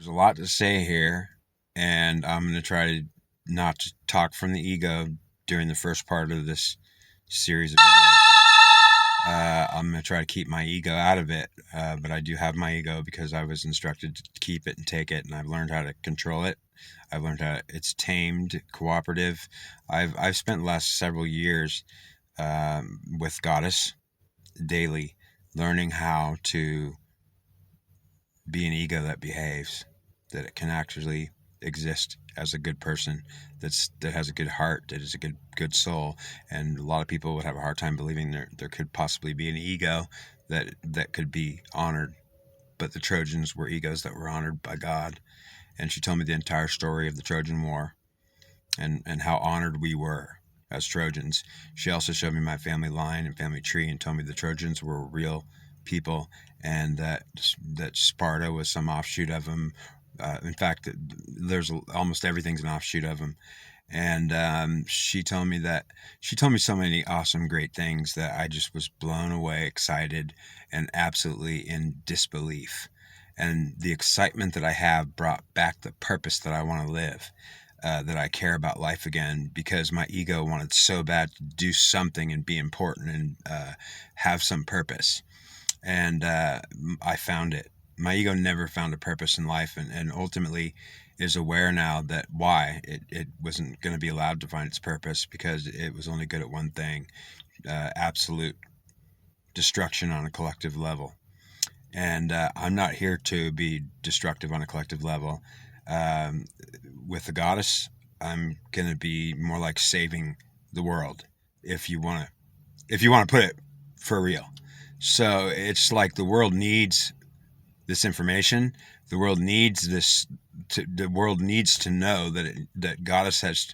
There's a lot to say here, and I'm going to try to not to talk from the ego during the first part of this series of videos. I'm going to try to keep my ego out of it, but I do have my ego because I was instructed to keep it and take it, and I've learned how to control it. I've learned how it's tamed, cooperative. I've spent the last several years with Goddess daily, learning how to be an ego that behaves, that it can actually exist as a good person, that has a good heart, that is a good soul. And a lot of people would have a hard time believing there could possibly be an ego that could be honored. But the Trojans were egos that were honored by God. And she told me the entire story of the Trojan War and how honored we were as Trojans. She also showed me my family line and family tree and told me the Trojans were real people, and that Sparta was some offshoot of them. In fact, there's almost everything's an offshoot of them. And she told me so many awesome, great things that I just was blown away, excited, and absolutely in disbelief. And the excitement that I have brought back the purpose that I want to live, that I care about life again, because my ego wanted so bad to do something and be important and have some purpose. And I found it. My ego never found a purpose in life, and ultimately is aware now that why it wasn't going to be allowed to find its purpose, because it was only good at one thing: absolute destruction on a collective level. And I'm not here to be destructive on a collective level. With the Goddess, I'm going to be more like saving the world, if you want to put it for real. So it's like the world needs this information. The world needs this. The world needs to know that Goddess has.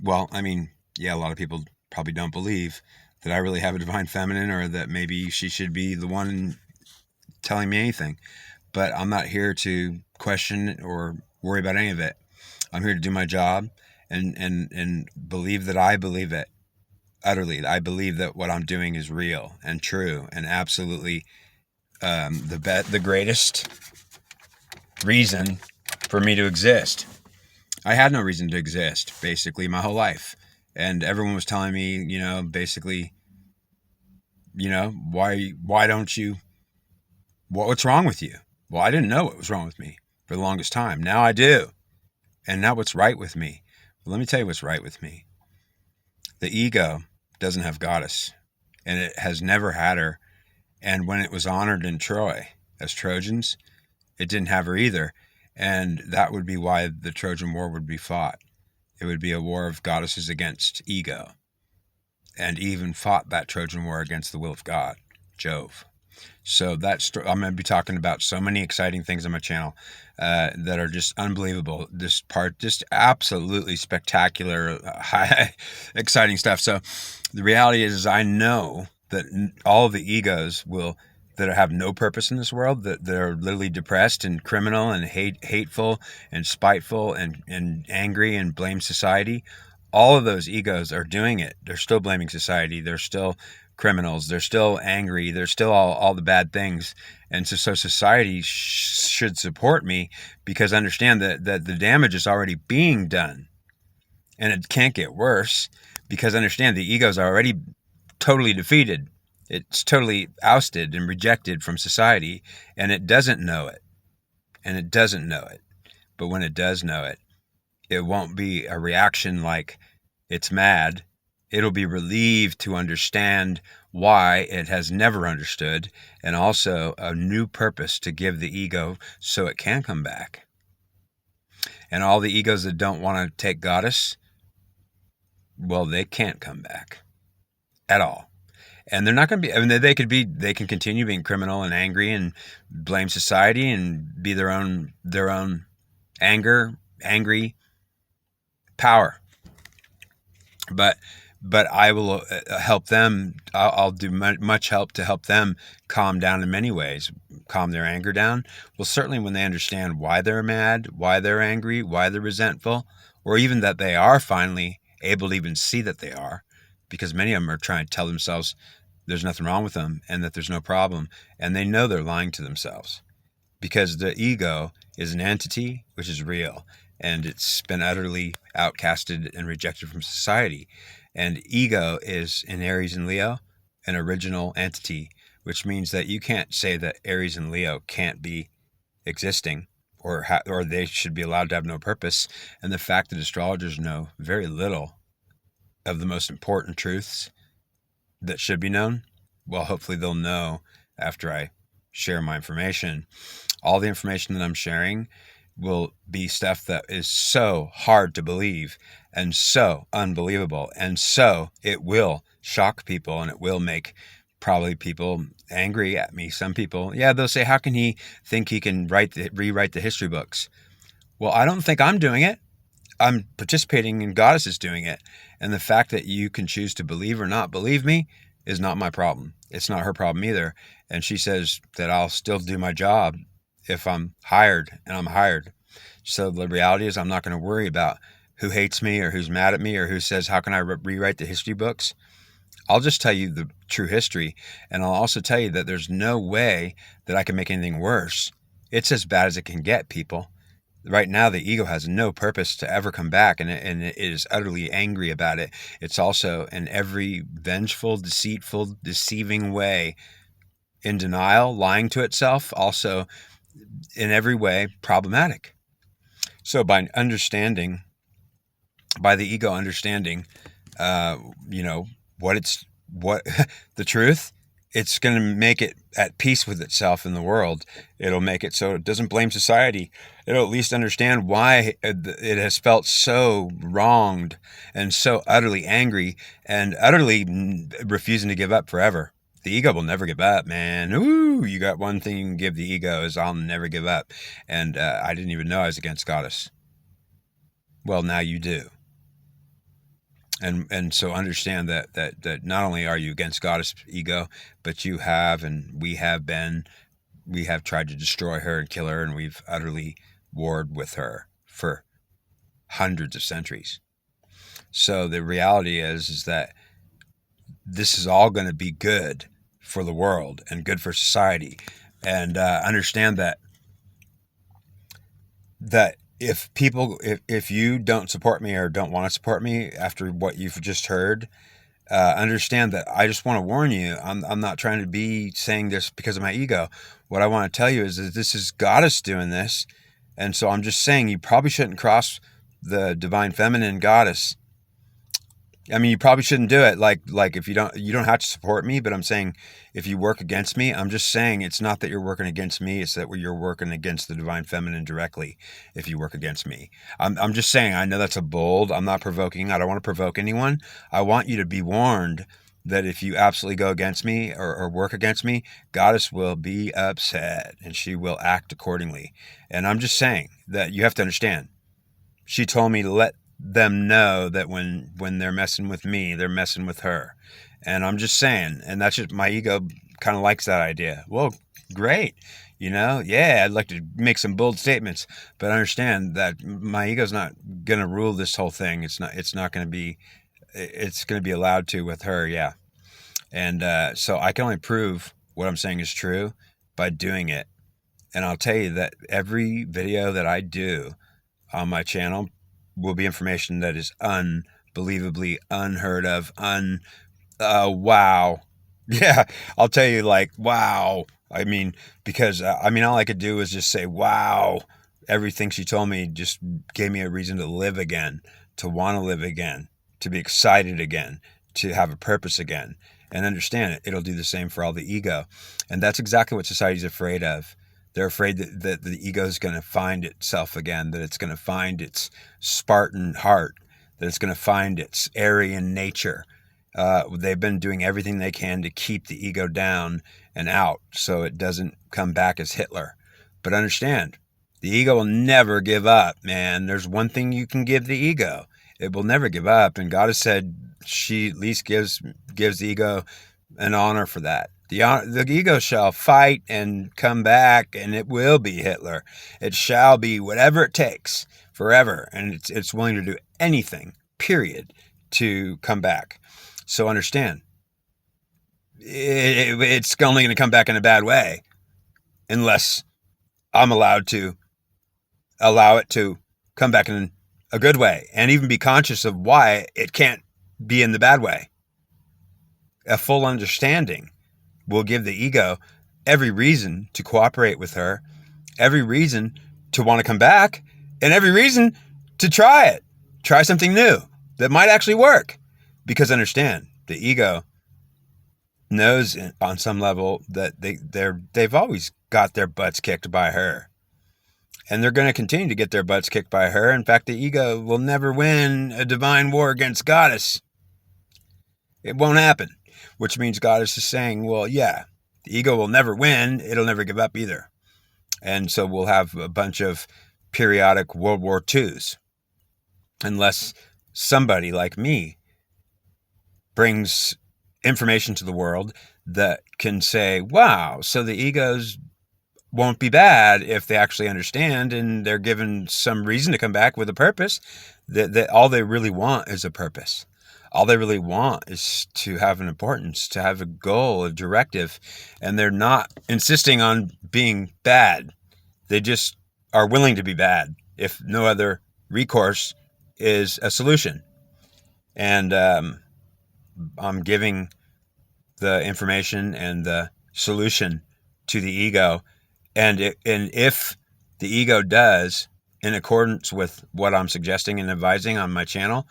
Well, I mean, yeah, a lot of people probably don't believe that I really have a divine feminine, or that maybe she should be the one telling me anything. But I'm not here to question or worry about any of it. I'm here to do my job and believe that I believe it utterly. I believe that what I'm doing is real and true and absolutely the greatest reason for me to exist. I had no reason to exist, basically, my whole life. And everyone was telling me, basically, why don't you, what's wrong with you? Well, I didn't know what was wrong with me for the longest time. Now I do. And now what's right with me? Well, let me tell you what's right with me. The ego doesn't have Goddess, and it has never had her. And when it was honored in Troy as Trojans, it didn't have her either. And that would be why the Trojan War would be fought. It would be a war of goddesses against ego. And even fought that Trojan War against the will of God, Jove. So I'm going to be talking about so many exciting things on my channel that are just unbelievable. This part, just absolutely spectacular, high, exciting stuff. So the reality is I know that all the egos that have no purpose in this world, that are literally depressed and criminal and hateful and spiteful and angry and blame society, all of those egos are doing it. They're still blaming society. They're still criminals. They're still angry. They're still all the bad things. And so society should support me, because I understand that the damage is already being done, and it can't get worse, because I understand the egos are already totally defeated. It's totally ousted and rejected from society, and it doesn't know it. And it doesn't know it. But when it does know it, it won't be a reaction like it's mad. It'll be relieved to understand why it has never understood, and also a new purpose to give the ego so it can come back. And all the egos that don't want to take Goddess, well, they can't come back at all. And they're not going to be, I mean, they can continue being criminal and angry and blame society and be their own angry power. But I will help them. I'll do much help to help them calm down in many ways, calm their anger down. Well, certainly when they understand why they're mad, why they're angry, why they're resentful, or even that they are finally able to even see that they are, because many of them are trying to tell themselves there's nothing wrong with them and that there's no problem. And they know they're lying to themselves, because the ego is an entity which is real, and it's been utterly outcasted and rejected from society. And ego is in Aries and Leo an original entity, which means that you can't say that Aries and Leo can't be existing, or they should be allowed to have no purpose. And the fact that astrologers know very little of the most important truths that should be known, well, hopefully they'll know after I share my information. All the information that I'm sharing will be stuff that is so hard to believe and so unbelievable, and so it will shock people, and it will make probably people angry at me. Some people, yeah, they'll say, how can he think he can rewrite the history books? Well, I don't think I'm doing it. I'm participating in goddesses doing it. And the fact that you can choose to believe or not believe me is not my problem. It's not her problem either. And she says that I'll still do my job if I'm hired, and I'm hired. So the reality is I'm not going to worry about who hates me or who's mad at me or who says, how can I rewrite the history books? I'll just tell you the true history. And I'll also tell you that there's no way that I can make anything worse. It's as bad as it can get, people. Right now, the ego has no purpose to ever come back, and it is utterly angry about it. It's also in every vengeful, deceitful, deceiving way, in denial, lying to itself, also in every way problematic. So by the ego understanding, what the truth, it's going to make it at peace with itself in the world. It'll make it so it doesn't blame society. It'll at least understand why it has felt so wronged and so utterly angry and utterly refusing to give up forever. The ego will never give up, man. Ooh, you got one thing you can give the ego is I'll never give up. And I didn't even know I was against goddess. Well, now you do. And so understand that not only are you against goddess ego, but you have, and we have tried to destroy her and kill her, and we've utterly warred with her for hundreds of centuries. So the reality is that this is all going to be good for the world and good for society. And understand that if you don't support me or don't want to support me after what you've just heard, understand that I just want to warn you. I'm not trying to be saying this because of my ego. What I want to tell you is that this is goddess doing this. And so I'm just saying you probably shouldn't cross the divine feminine goddess. I mean, you probably shouldn't do it. Like if you don't have to support me, but I'm saying if you work against me, I'm just saying it's not that you're working against me. It's that you're working against the divine feminine directly. If you work against me, I'm just saying, I know that's a bold, I'm not provoking. I don't want to provoke anyone. I want you to be warned that if you absolutely go against me or work against me, goddess will be upset and she will act accordingly. And I'm just saying that you have to understand. She told me to let them know that when they're messing with me, they're messing with her. And I'm just saying, and that's just my ego kind of likes that idea. Well, great. Yeah, I'd like to make some bold statements, but understand that my ego's not going to rule this whole thing. It's not going to be, it's going to be allowed to with her. Yeah. And so I can only prove what I'm saying is true by doing it. And I'll tell you that every video that I do on my channel will be information that is unbelievably unheard of. Wow. Yeah, I'll tell you, like, wow. I mean, because, all I could do was just say, wow. Everything she told me just gave me a reason to live again, to want to live again, to be excited again, to have a purpose again. And understand it. It'll do the same for all the ego. And that's exactly what society's afraid of. They're afraid that the ego is going to find itself again, that it's going to find its Spartan heart, that it's going to find its Aryan nature. They've been doing everything they can to keep the ego down and out so it doesn't come back as Hitler. But understand, the ego will never give up, man. There's one thing you can give the ego. It will never give up. And God has said she at least gives the ego an honor for that. The ego shall fight and come back, and it will be Hitler. It shall be whatever it takes forever, and it's willing to do anything, period, to come back. So understand, it's only going to come back in a bad way unless I'm allowed to allow it to come back in a good way, and even be conscious of why it can't be in the bad way. A full understanding will give the ego every reason to cooperate with her, every reason to want to come back, and every reason to try it. Try something new that might actually work. Because understand, the ego knows on some level that they've always got their butts kicked by her. And they're going to continue to get their butts kicked by her. In fact, the ego will never win a divine war against Goddess. It won't happen. Which means Goddess is saying, well, yeah, the ego will never win. It'll never give up either. And so we'll have a bunch of periodic World War IIs. Unless somebody like me brings information to the world that can say, wow, so the egos won't be bad if they actually understand and they're given some reason to come back with a purpose. That all they really want is a purpose. All they really want is to have an importance, to have a goal, a directive, and they're not insisting on being bad. They just are willing to be bad if no other recourse is a solution. And I'm giving the information and the solution to the ego. And if the ego does, in accordance with what I'm suggesting and advising on my channel,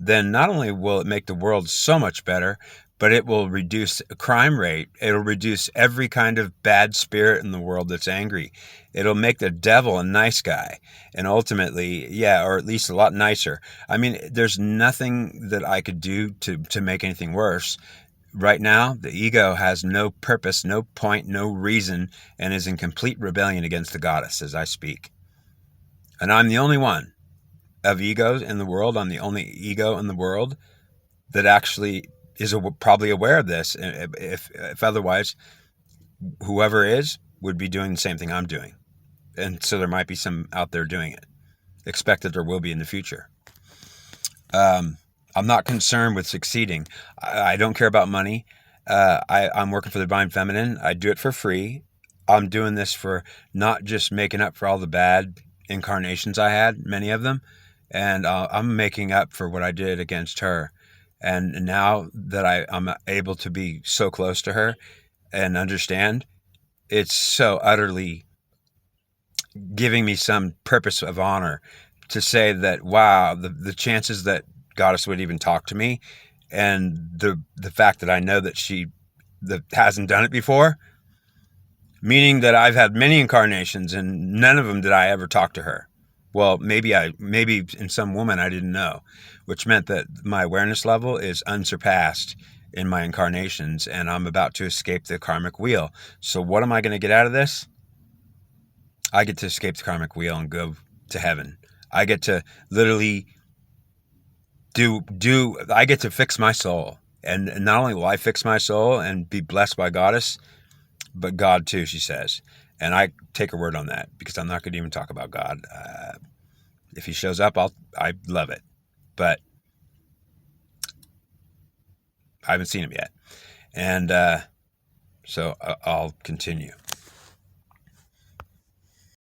then not only will it make the world so much better, but it will reduce crime rate. It'll reduce every kind of bad spirit in the world that's angry. It'll make the devil a nice guy. And ultimately, yeah, or at least a lot nicer. I mean, there's nothing that I could do to make anything worse. Right now, the ego has no purpose, no point, no reason, and is in complete rebellion against the Goddess as I speak. And I'm the only one of egos in the world. I'm the only ego in the world that actually is probably aware of this. If otherwise, whoever is would be doing the same thing I'm doing. And so there might be some out there doing it. Expect that there will be in the future. I'm not concerned with succeeding. I don't care about money. I'm working for the Divine Feminine. I do it for free. I'm doing this for not just making up for all the bad incarnations I had, many of them, and I'm making up for what I did against her. And now that I'm able to be so close to her and understand, it's so utterly giving me some purpose of honor to say that, wow, the chances that Goddess would even talk to me, and the fact that I know that she hasn't done it before, meaning that I've had many incarnations and none of them did I ever talk to her. Well, maybe in some woman I didn't know, which meant that my awareness level is unsurpassed in my incarnations, and I'm about to escape the karmic wheel. So what am I going to get out of this? I get to escape the karmic wheel and go to heaven. I get to literally I get to fix my soul. And not only will I fix my soul and be blessed by Goddess, but God too, she says. And I take her word on that, because I'm not going to even talk about God. If he shows up, I love it. But I haven't seen him yet. And so I'll continue.